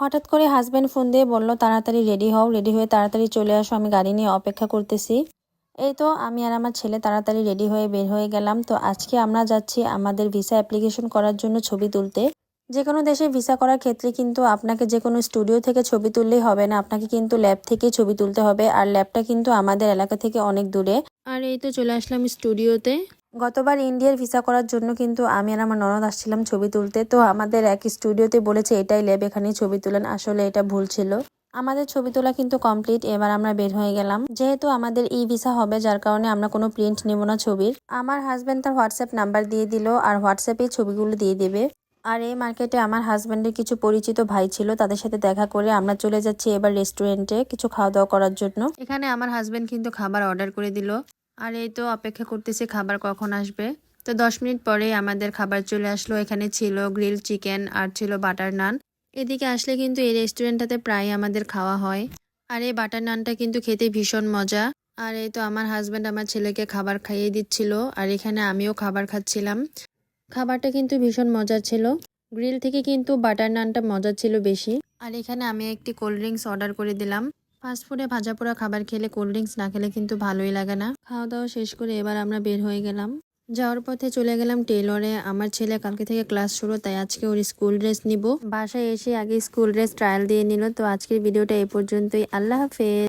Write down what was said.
হঠাৎ করে husband phone দিয়ে বলল তাড়াতাড়ি রেডি হও, রেডি হয়ে তাড়াতাড়ি চলে আসো, আমি গাড়ি নিয়ে অপেক্ষা করতেছি। এই তো আমি আর আমার ছেলে তাড়াতাড়ি রেডি হয়ে বের হয়ে গেলাম। তো আজকে আমরা যাচ্ছি আমাদের ভিসা অ্যাপ্লিকেশন করার জন্য ছবি তুলতে। যে কোনো দেশে ভিসা করার ক্ষেত্রে কিন্তু আপনাকে যে কোনো স্টুডিও থেকে ছবি তুললেই হবে না, আপনাকে কিন্তু ল্যাব থেকেই ছবি তুলতে হবে। আর ল্যাবটা কিন্তু আমাদের এলাকা থেকে অনেক দূরে। আর এই তো চলে আসলাম স্টুডিওতে। গতবার ইন্ডিয়ার ভিসা করার জন্য কিন্তু আমি আর আমার ননদ আসছিলাম ছবি তুলতে। তো আমাদের এক স্টুডিওতে বলেছে এটাই ল্যাব, এখানেই ছবি তুলেন। আসলে এটা ভুল ছিল। আমাদের ছবি তোলা কিন্তু কমপ্লিট। এবার আমরা বের হয়ে গেলাম। যেহেতু আমাদের ই ভিসা হবে, যার কারণে আমরা কোনো প্রিন্ট নেব না ছবির। আমার হাজবেন্ড তার হোয়াটসঅ্যাপ নাম্বার দিয়ে দিল, আর হোয়াটসঅ্যাপে ছবিগুলো দিয়ে দেবে। আর এই মার্কেটে আমার হাজবেন্ডের কিছু পরিচিত ভাই ছিল, তাদের সাথে দেখা করে আমরা চলে যাচ্ছি এবার রেস্টুরেন্টে কিছু খাওয়া দাওয়া করার জন্য। এখানে আমার হাজবেন্ড কিন্তু খাবার অর্ডার করে দিল। আর এই তো অপেক্ষা করতেছি খাবার কখন আসবে। তো 10 মিনিট পরে আমাদের খাবার চলে আসলো। এখানে ছিল গ্রিল চিকেন আর ছিল বাটার নান। এদিকে আসলে কিন্তু এই রেস্টুরেন্টটাতে প্রায় আমাদের খাওয়া হয়। আর এই বাটার নানটা কিন্তু খেতে ভীষণ মজা। আর এই তো আমার হাজবেন্ড আমার ছেলেকে খাবার খাইয়ে দিচ্ছিল, আর এখানে আমিও খাবার খাচ্ছিলাম। খাবারটা কিন্তু ভীষণ মজার ছিল। গ্রিল থেকে কিন্তু বাটার নানটা মজার ছিল বেশি। আর এখানে আমি একটি কোল্ড ড্রিঙ্কস অর্ডার করে দিলাম। ফাস্টফুডে ভাজা পোড়া খাবার খেলে কোল্ড ড্রিঙ্কস না খেলে কিন্তু ভালোই লাগে না। খাওয়া দাওয়া শেষ করে এবার আমরা বের হয়ে গেলাম। যাওয়ার পথে চলে গেলাম টেলরে। আমার ছেলে কালকে থেকে ক্লাস শুরু, তাই আজকে ওর স্কুল ড্রেস নিব। বাসায় এসে আগে স্কুল ড্রেস ট্রায়াল দিয়ে নিল। তো আজকের ভিডিওটা এই পর্যন্তই। আল্লাহ হাফেজ।